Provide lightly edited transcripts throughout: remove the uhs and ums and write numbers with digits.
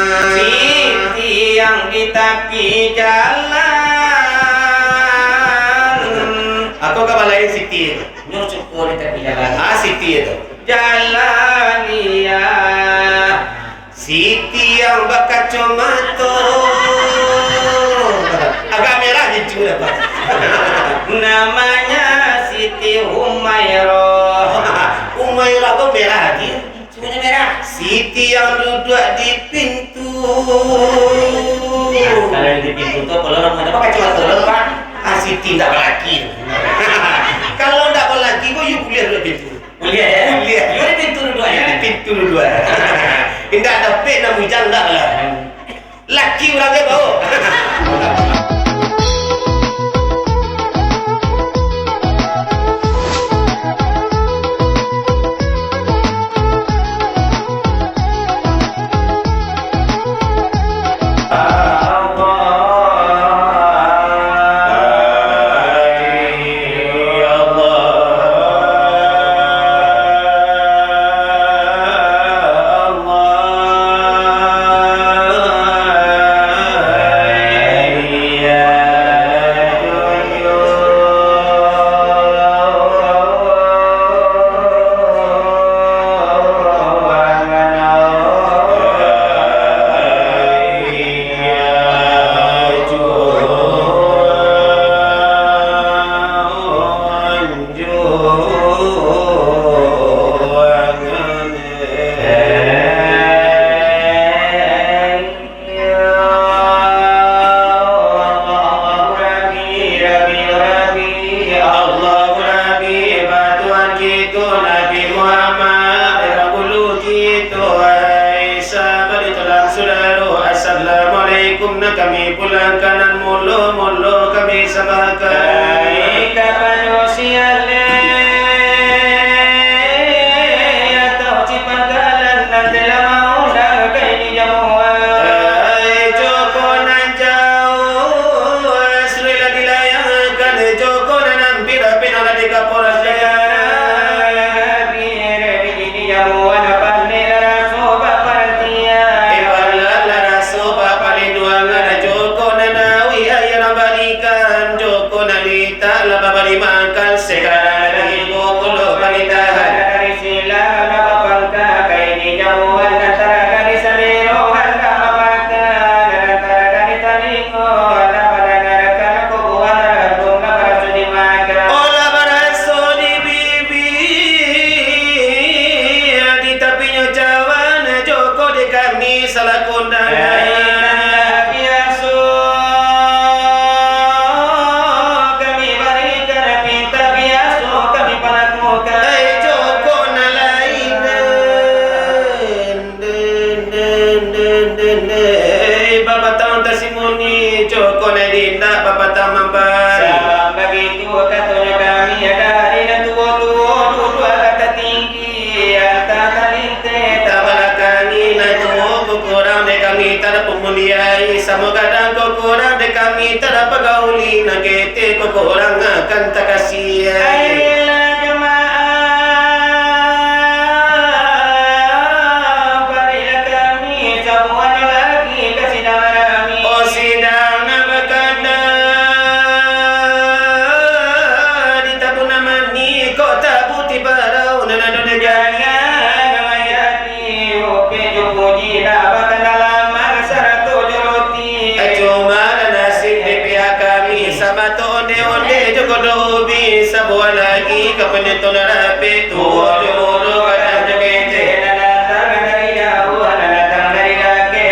Siti yang di tepi jalan. Aku kabalai Siti itu. Nyusukur di tepi jalan. Siti itu. Jalan iya. Siti yang berkacamata. Agak merah gitu dapat. Namanya Siti Humairah. Humairah kok merah lagi? Semuanya merah. Siti yang duduk di pintu. Kalau di pintu tuh kalau namanya apa kacamata dulu Pak? Siti tak berlaki. Kalau tak berlaki kok you kuliah duduk pintu. Kuliah ya? Kuliah. You di pintu dua ya? Di pintu dua. Indah ada pek nak bujang tak lah. Laki orangnya bau. Kami pulang kanan mulu kami sabakan kapan usiale atau cipagalan nanti lama undang kayak di jamuan Joko nan jauh Srila dilayangkan Joko nan hampir pinala di Kapolres Jaya di jamuan apa ni rasu bapak dia Ibalah rasu bapak liduangan Joko nanawi ayana balikan Joko nalita laba balimakan sekarang lagi puluh balitahan dari silang napapangka kayak di jamuan antara gadis samirohan kapapaka antara gadis talingo napadangarakan kubuhan ratung naparasu di maga Olah baraso di bibi di tapinya cawan Joko di kami salah kondangan Bapak taman tasimuni Joko nadinda Bapak taman bari salam begitu katanya kami ada hari dan tua-tua dua kata tinggi antara talinte Tabalakangi na tuo kukurang de kami tada pemuliai Samo kadang kukurang de kami tada pagauli Na kete kukurang akan takasiyai Ayolah jemaah barilah kami semua lagi ke sidang kami O sidang na baganda Di tabu namani Kok tabuti barau na nadun jangan melayani oke jupuji dapat dalam satu joroti Cuma nasib di pihak kami Sama tu onde-onde Joko dobi Sebuah lagi Kepenyeton rapi Tua diurut Kadang jekete datang dari jauh datang dari kaki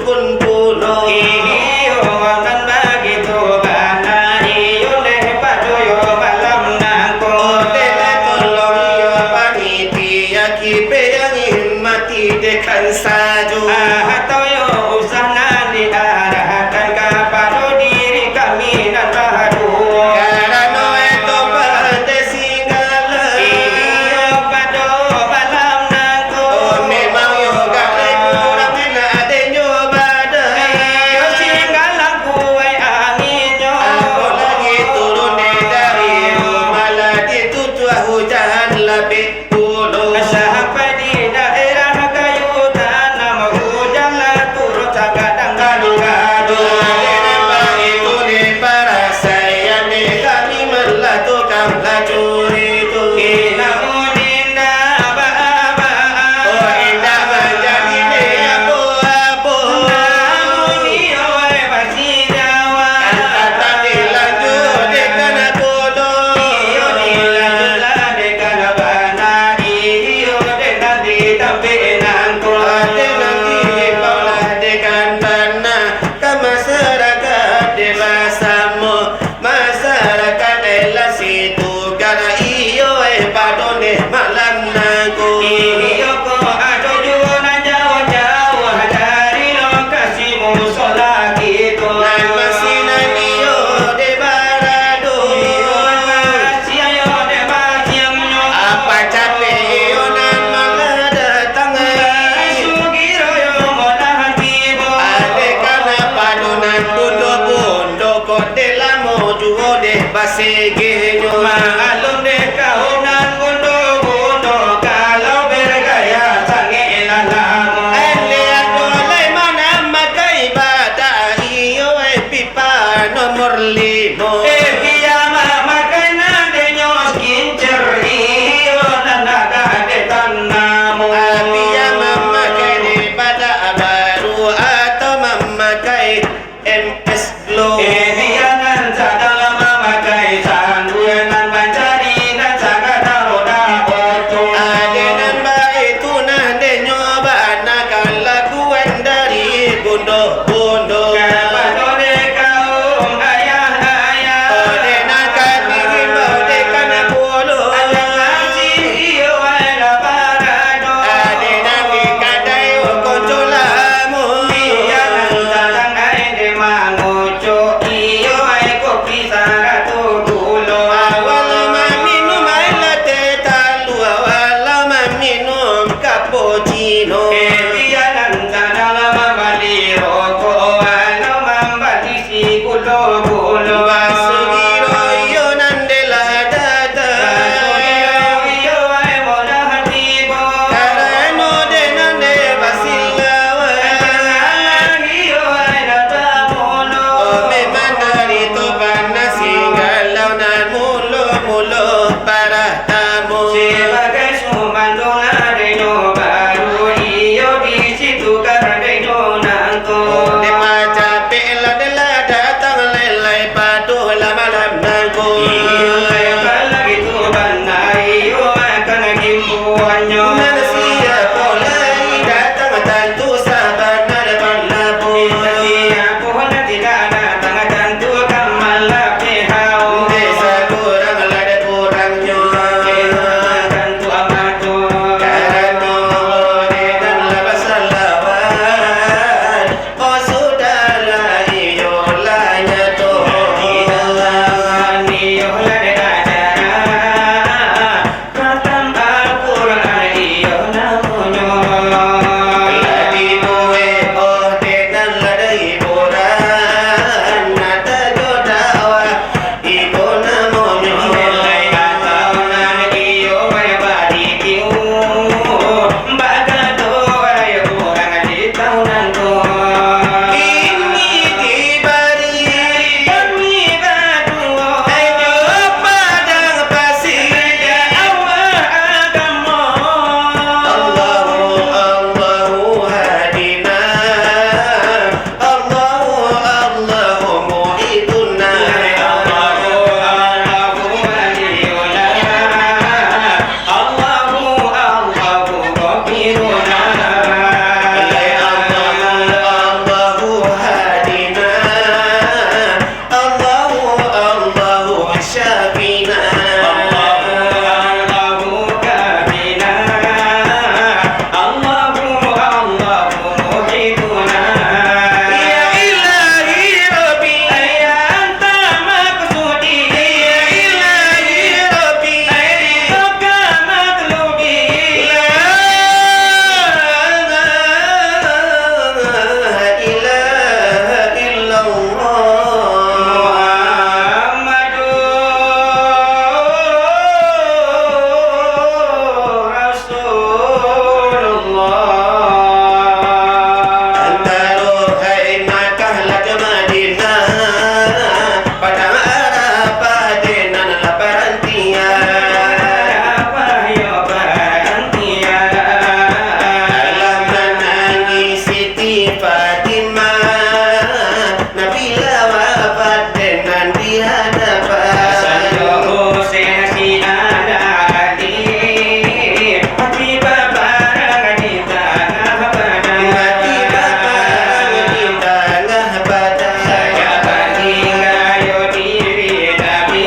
pun puno iyo nan begitu bana iyo deh padoyo malam nangko Odela tolong yo panitia kipe yang mati dekan saju toyo usaha diarahkan kepada diri kami nan baharu Karena itu pada singgala iyo pado malam nangko memang yo gak kurang enak ada nyoba dah iyo singgalang kuai anginyo Aku lagi turun dari malah ditutup hujan lebih dulu sampai di daerah kayu tanam hujan lah turut kadang gaduh-gaduh itu ni para saya ni kami melakukan lacur itu namun indah ba-ba Oh indah menjadi ni apa-apa namun iyo masih nyawa Kata dilanjut dekan bodoh iyo dilanjutlah dekan bana iyo dengan ditampinan Ada nanti kaulah dekan bana ke masyarakat dewasamu masyarakat elah situ karena iyo padone malam naku iyo ko aduh jualan jauh-jauh dari lokasi musola gitu nan masih iyo de barado masih ayo deh masih yang apa capek iyo nan malah datang sugiro yo monahan tibo Ade kana padunan bundo-bundo kok delamo juo deh basegenyo maklum deh kaunan gundo-gundo kalau bergaya sange lalamu Ande aku lai mana makai bata iyo pipa nomor 5 kiyama makanan de nyos kincer iyo nanaga de tanamu Apia memakai di bata baru atau memakai MS Glow bianan sadala mamakai sanduenan pancari dan sagada roda oto Adenan baik tu nade nyoba nakal lakuan dari bundo-bundo Kapadore kaum ayah-ayah Ode nakal dihimbau dekan polo Alangasi iyo ay laparado Adenan dikadai koncolamu bianan sadang ay de manguco iyo ay kopi saratu dulo Awal meminum air latte talu awal meminum cappuccino bianan sadala mamali roko Fatimah Nabila wafat dengan di hadapan Hussein si ada Ali mati babarang di tengah badan Mati babarang di tengah badan saya tinggal diri tapi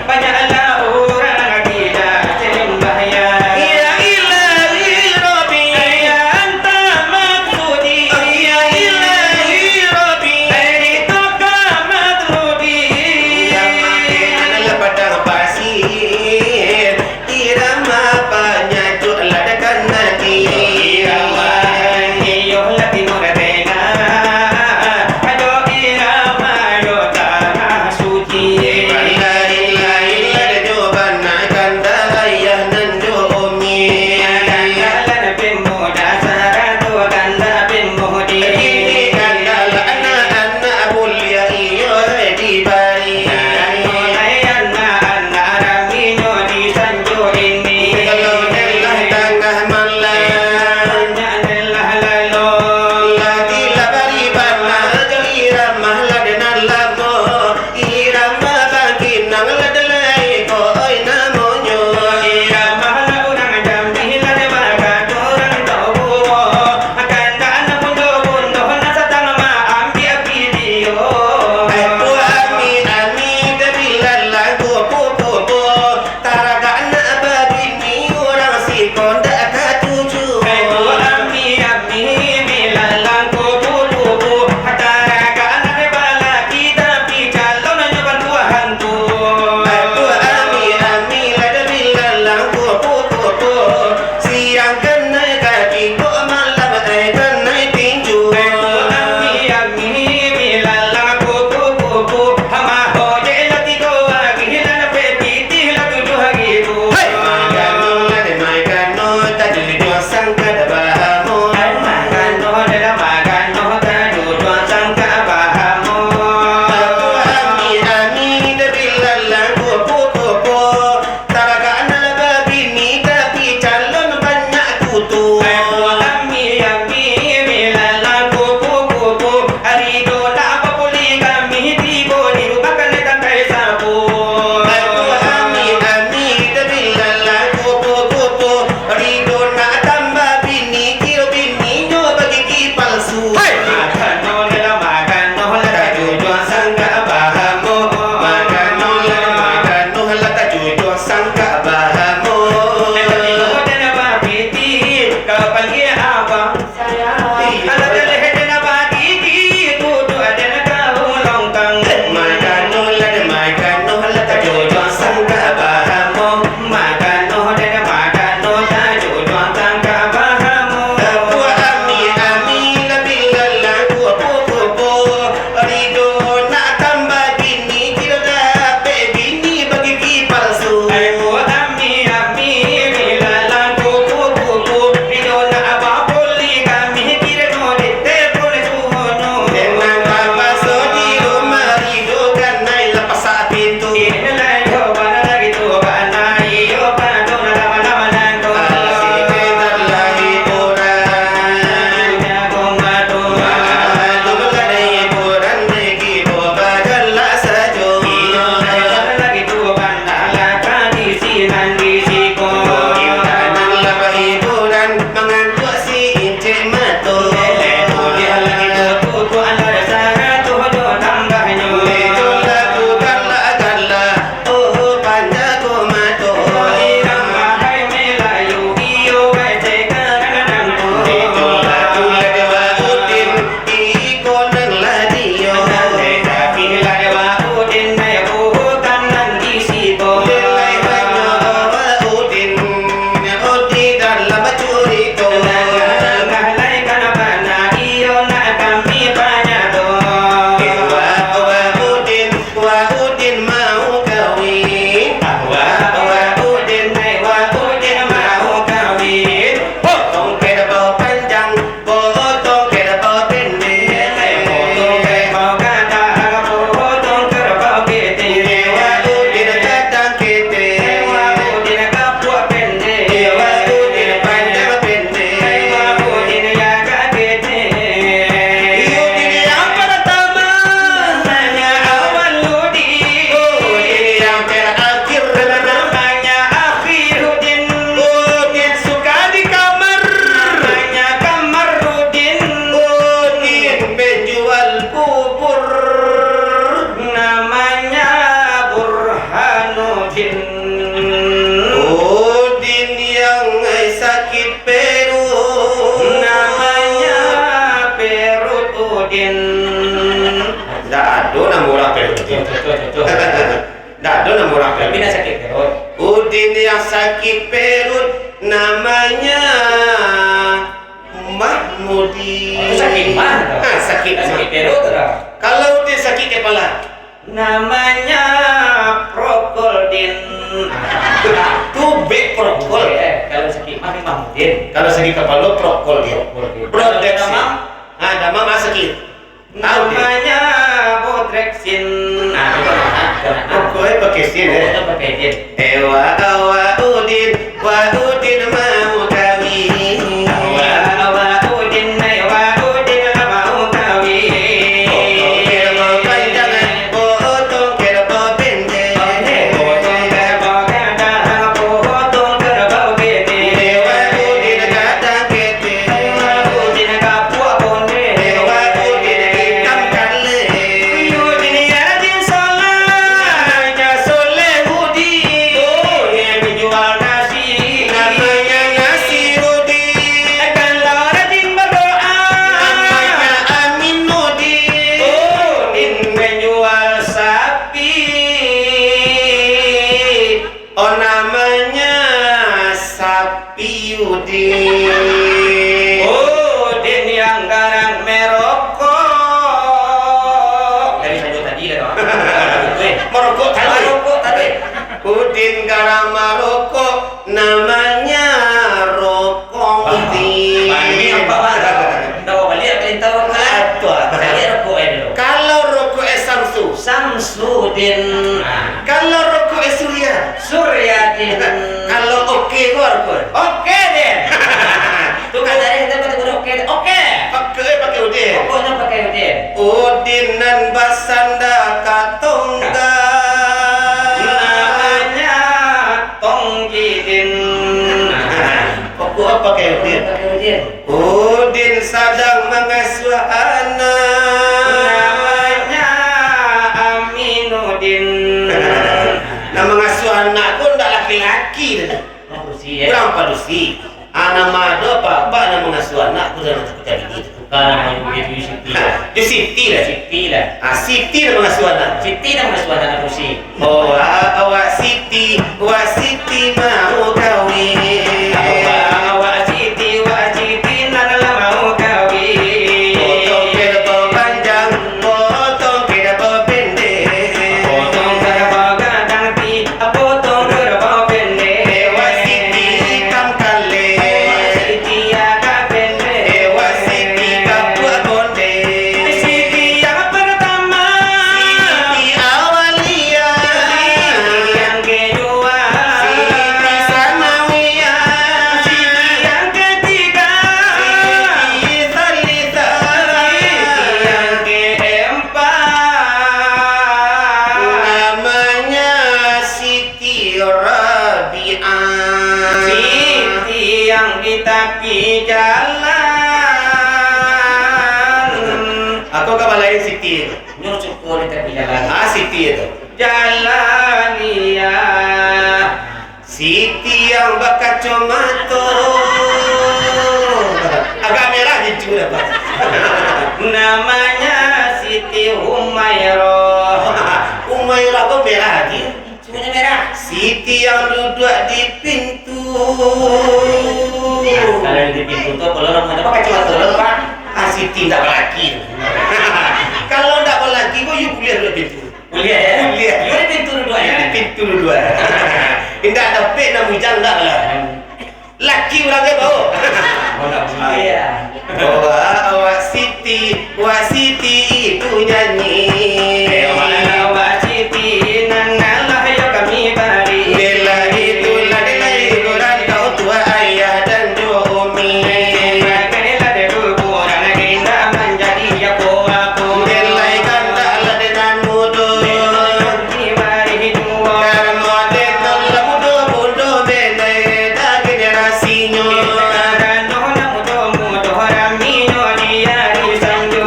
banyaklah orang tidak sembahya Ya ilahi Rabbi ya anta maksudi Ya ilahi Rabbi itu kamatrubi Yang makin adalah padang pasir Irama penyajuk ladakan nanti udin. Ndak ada nama orang perut. Ndak ada nama orang perut. Tapi nak sakit perut. Udin yang sakit perut namanya Mahmudi. Itu sakit mah. Sakit perut tak? Kalau dia sakit kepala Namanya Prokoldin. tubik prokol. Kalau sakit mah Mahmudin. Kalau sakit kepala prokol dia. Proteksi. Demam? Demam sakit. Namanya Bodrexin. Pokoknya pakai sin ya. Pakai din. Ewa udin mau kawin. Udin mau kawin. Potong panjangan, potong kerbau pendek. Potong kerbau pendek. Ewa udin kadang kete. Udin kapua bonde. Ewa udin hitam kale. Udin rajin sholat. Soleh udin. Yang menjual nasi. Namanya nasi udin. Kalau rajin berdoa. Namanya Amin udin. Udin menjual sapi. Oh namanya sapi udin. Udin yang garang merokok. Dari saja tadi lah. Merokok tadi. Merokok tadi. Udin garam Maroko namanya rokok udin. Ini apa bang? Tahu balik kalian tahu kan? Saya rokok dulu. Kalau rokok Samsu, Samsudin. kalau rokok Surya, Suryadin. kalau oke rokok. Oke deh. Tuh kan tadi kita pakai oke. Oke. Pakai udin. Pokoknya pakai udin. Udin nan basanda katongga. Namanya Tonggidin. Pokok pakai udin. Pakai udin. Udin sedang mengasuh anak. Namanya Aminuddin. Nah mengasuh anak pun tak laki-laki dah. Kursi ya. Kurang padusi. Anak mado apa nak mengasuh anak pun dah tak begitu. Bukan nama begitu Siti. Dia Siti lah. Siti lah. Siti nak mengasuh anak. Siti nama suara kursi. Oh, awak Siti mau kawin. Awak Siti nak mau kawin. Potong kerbau panjang, potong kerbau pendek. Potong kerbau gadang ti, potong kerbau pendek. Ewa Siti hitam kale. Siti agak pendek. Ewa Siti kapua bonde. Siti yang pertama. Siti awalia. Siti yang kedua. Siti sanawiyah. Siti yang ketiga. Siti salisa. Siti yang keempat. Namanya Siti Rabi'ah. Siti yang di tepi jalan. Aku kabar lain Siti. Nyuruh syukur di tepi jalan. Siti itu. Jalania. Siti yang berkacamata. Agak merah je juga Pak. Namanya Siti Humairah. Umairah kau merah lagi. Semuanya merah. Siti yang duduk di pintu. Kalau di pintu tu kalau orang mana pakai cuma telur pak. Siti tak berlaki. Kalau tak berlaki kau you kuliah duduk pintu. Kuliah ya. Kuliah. You di pintu dua You ya. di pintu duduk. Indah ada pek nak bujang tak lah. Laki orang ke bau. Oh tak kuliah. Awak Siti, wak Siti itu nyanyi. Awak Siti nangalah ya kami bari. Bela itulah kelahiran kau tua ayah dan dua umi. Bagailah dulu kurang kita menjadi ya aku. Belai kandalah dengan mudah. Di bari dua. Karena dengarlah mudah-mudah belai dah generasinya.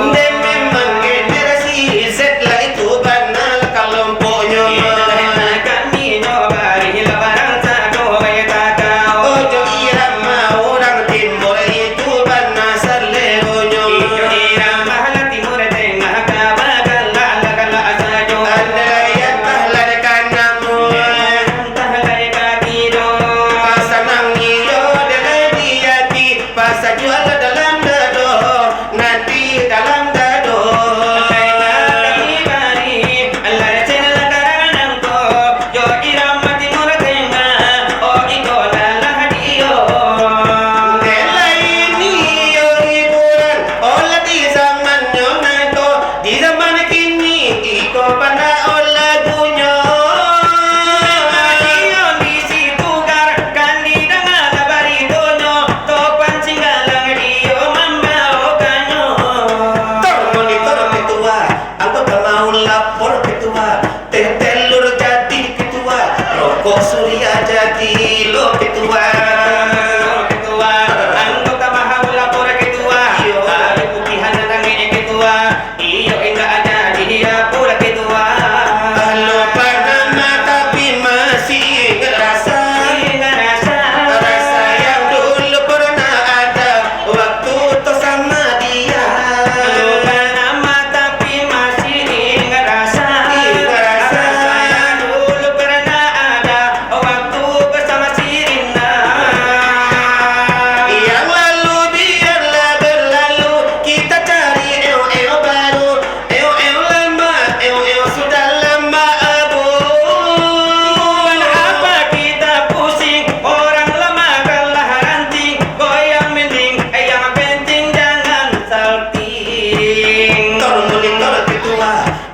Dia memang generasi Z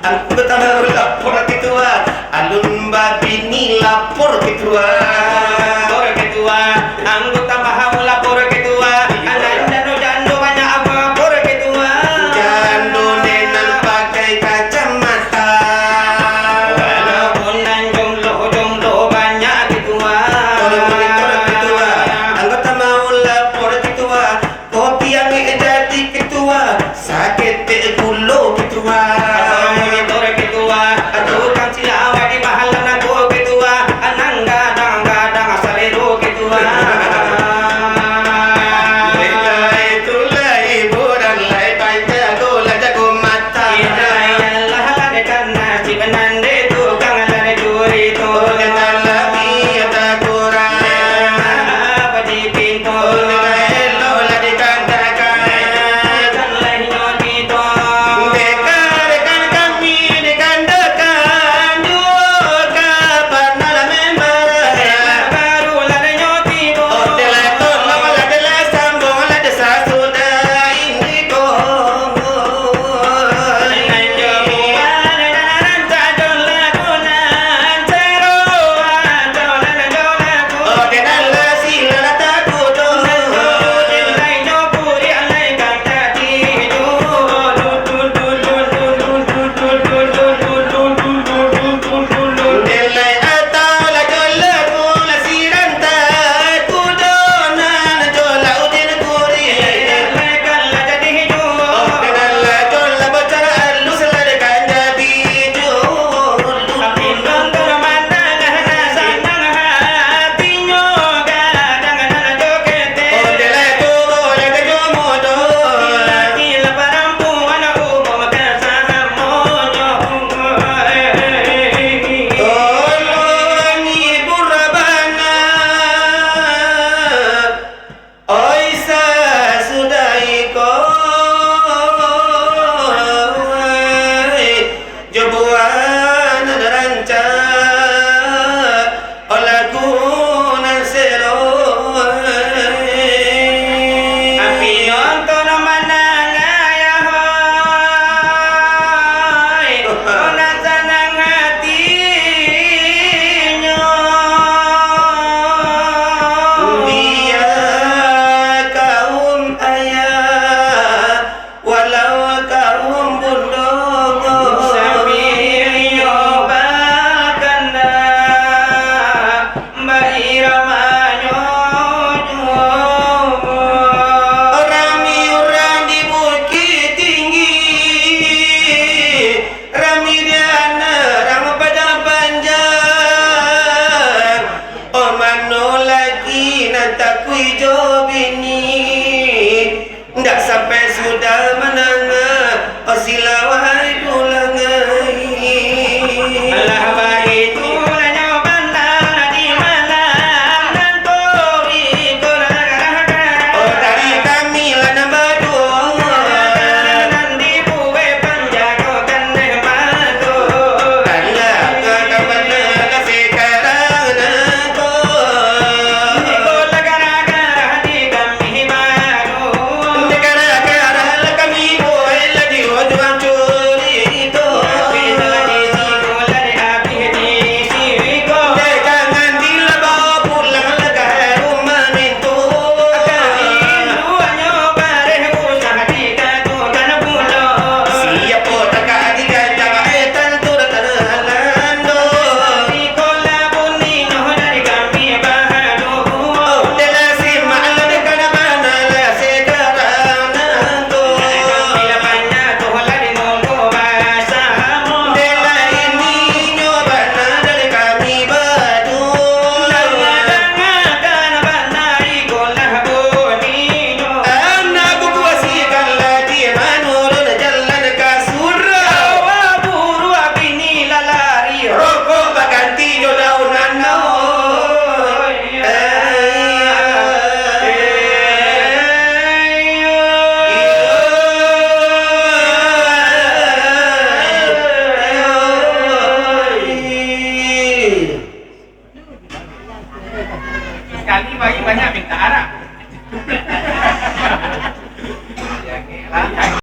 anggota mau lapor ketua, alun babi ni lapor ketua. Lapor ketua, anggota mau lapor ketua. Anak jando banyak apa lapor ketua. Jando nenan pakai kacamata. Walaupun jomblo banyak ketua. Ketua, anggota mau lapor ketua. Kopi yang jadi ketua, sakit gulo ketua. Monitor ketua, tukang silawat di mahalan aku ketua. Anang gadang asaliru ketua. Itulah hiburan lai panjago jago mata. Ialah karena si penande tukang lari curi tu. Kenala biata kurang. Apa di pintu? Hello la dikatakan. Kanlah nyoti tu. Rekan kami dikandakan juga pernah memang. Baru lari nyoti tu. Telah tolong la telah sambung la desa sudah ini kong. Oh kenala sila la takut. Delai atau la jola pula siranta kudonan jola udin kuri. Oh kenala jola bocara lu seladakan jadi Oh delai tu boleh ke jomodo. Tolong ibu Rabana, Oisa sudah Jobuan ada ranca olaku nasero. Dia kaum ayah walau kaum bundong. Orang di bukit tinggi, rami di ram padang panjang. Oh mano lagi nanti kui jo bini, ndak sampai sudah menang. Oh silawa